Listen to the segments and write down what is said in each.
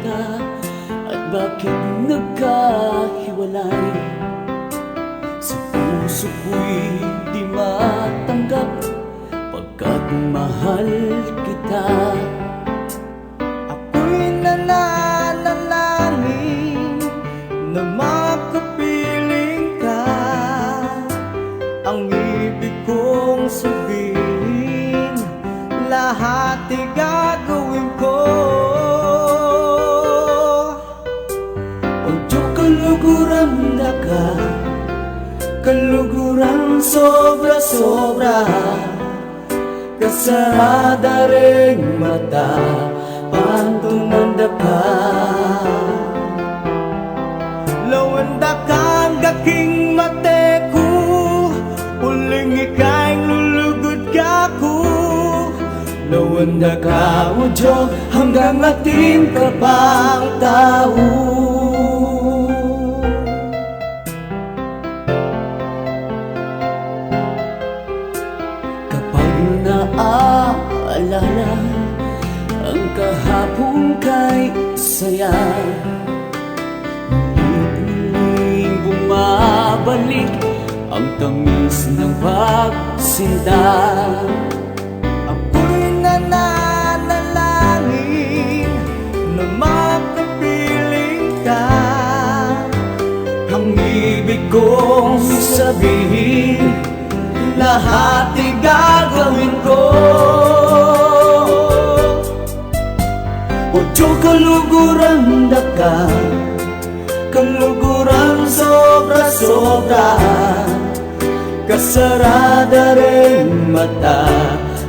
ka at bakit nagkahiwalay? Sa puso ko'y di matanggap pagkat mahal kita. Ako'y nananalangin na makapiling ka. Ang ibig kong sabihin, lahat ay gagawin ko. O Diyo, kaluguran na ka, kaluguran sobra-sobra. Kasarada ring mata, pantumanda ka. Lawanda kang gaking mate ko, uling ika'y lulugod ka ko. Lawanda ka, O Diyo, hanggang ating ka pang tao. Kapag naaalala ang kahapon kay saya, muling bumabalik ang tamis ng pagsinta. Ako'y nananalangin na makapiling ka. Ang ibig kong sabihin, lahat ay gagawin ko. O Diyo, kaluguran na ka, kaluguran sobra-sobra. Kasarada rin mata,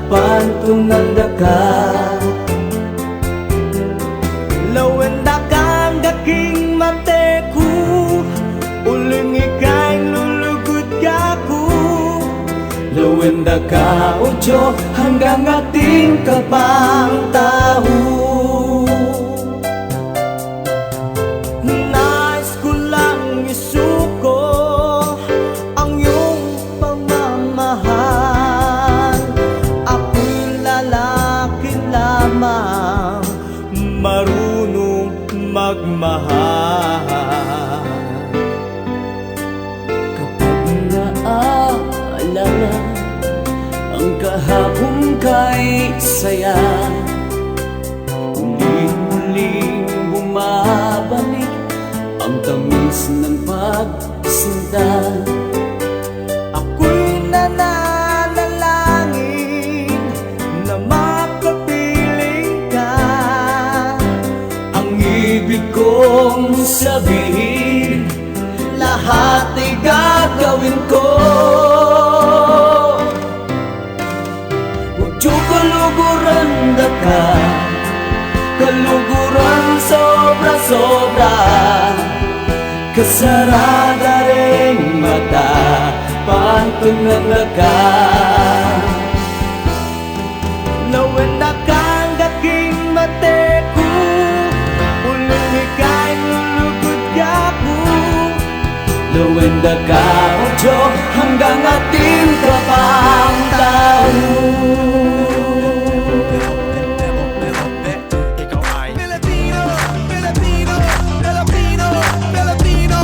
pantumanda ka. Lawanda kang gaking mate ko, uling ika'y lulugod ka ko. Lawanda ka, O Diyo, hanggang ating ka pang tao. Nais ko lang isuko ang iyong pagmamahal. Ako'y lalaki lamang, marunong magmahal. Kapag naaalala ang kahapon kay saya, muling bumabalik ang tamis ng pagsinta. Ako'y nananalangin na makapiling ka. Ang ibig kong sabihin, lahat ay gagawin ko. O Diyo, kaluguran na ka, kaluguran sobra-sobra. Kasarada ring mata, pantumanda ka. Lawanda kang gaking mate ko, uling ika'y lulugod ka ko. Lawanda ka, O Diyo, hanggang ating ka pang tao. Ikaw ay Filipino, Filipino, Filipino, Filipino.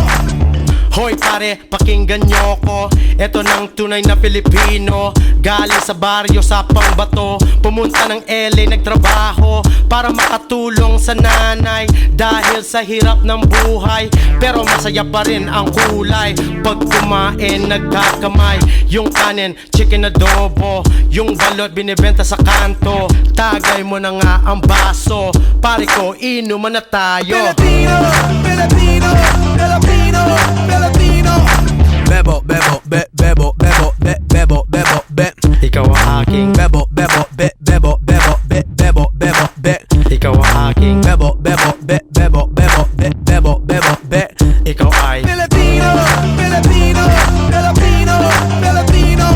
Hoy pare, pakinggan nyo ko. Eto ng tunay na Pilipino, galing sa baryo sa Pangbato. Pumunta ng LA, nagtrabaho para makatulong sa nanay dahil sa hirap ng buhay. Pero masaya pa rin ang kulay pag kumain, nagkakamay. Yung kanin, chicken adobo, yung balot binibenta sa kanto. Tagay mo na nga ang baso, pare ko, inuman na tayo. Filipino, Filipino, Filipino, Filipino. Bebo, bebo, be, bebo, bebo, be, bebo, bebo, be. Ikaw ang aking Bebo, bebo, be, bebo, bebo, be, bebo, bebo, be. ikaw ang aking Bebo, bebo, be, bebo, bebo, be, bebo, bebo, be. ikaw ay Filipino, Filipino, Filipino, Filipino.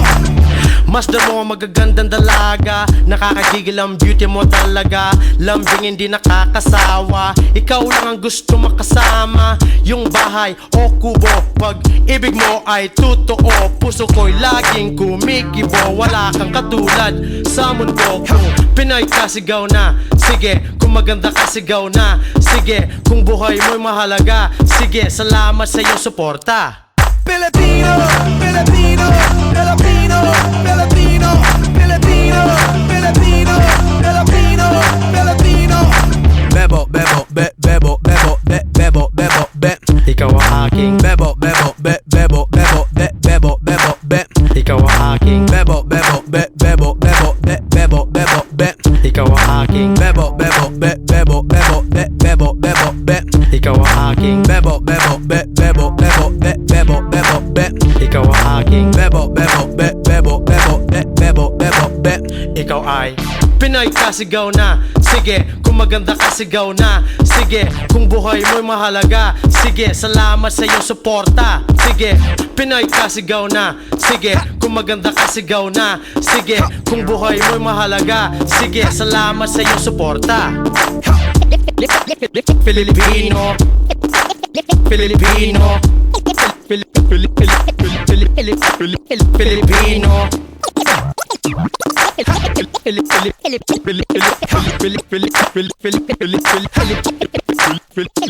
Masdan mo ang magagandang dalaga, nakakagigil ang beauty mo talaga. Lambing hindi nakakasawa, ikaw lang ang gusto makasama. Yung bahay o kubo, pag ibig mo ay totoo. Puso ko'y laging kumikibo, wala kang katulad sa mundo. Kung Pinoy ka, sigaw na, sige. Kung maganda ka, sigaw na, sige. Sige, kung buhay mo'y mahalaga, sige, salamat sa iyong suporta. Filipino, Filipino, Filipino, Filipino, Filipino, Filipino, Filipino, Filipino. Bebo, bebo, bebo, bebo, bebo, bebo, be. Ikaw ang aking Bebo, bebo, bebo, bebo, bebo, bebo, be. Ikaw ang aking Bebo, bebo, bebo, bebo, bebo, bebo, be. Ikaw ang aking Bebo, bebo, bebo, bebo, bebo, bebo, be. Ikaw ang aking Bebo, bebo, bebo, bebo, bebo, bebo, be. Ikaw ang aking Bebo, bebo, bebo, bebo, bebo, bebo, be. Ikaw ay Pinoy ka, sigaw na. Sige, kung maganda ka, sigaw na. Sige, kung buhay mo'y mahalaga. Sige, salamat sa iyong suporta. Sige, Pinoy ka, sigaw na. Sige, kung maganda ka, sigaw na. Sige, kung buhay mo'y mahalaga. Sige, salamat sa iyong suporta. Filipino, Filipino, Filipino,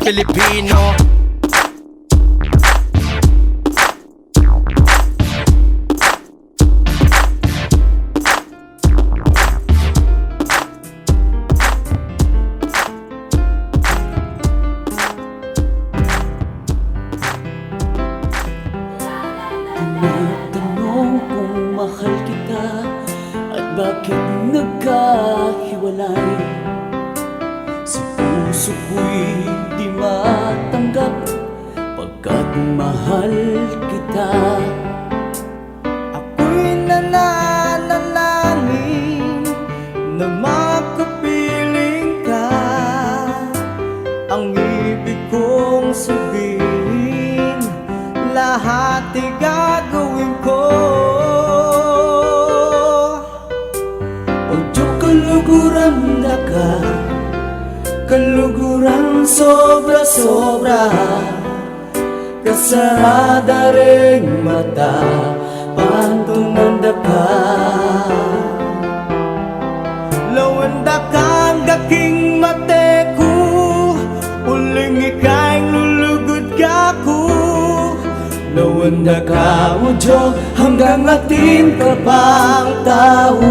Filipino. Tinatanong kung mahal kita at bakit nagkahiwalay. Sa puso ko'y di matanggap pagkat mahal kita. Ako'y nananalangin na makapiling ka. Ang ibig kong sabihin, lahat ay gagawin ko. O Diyos, kaluguran na ka, kaluguran sobra-sobra. Kasarada ring mata, pantunanda ka. Lawanda kang aking mate ko, uling ika'y lulugod ka ko. Nawanda ka, o Diyos, hanggang atin ka bang tao.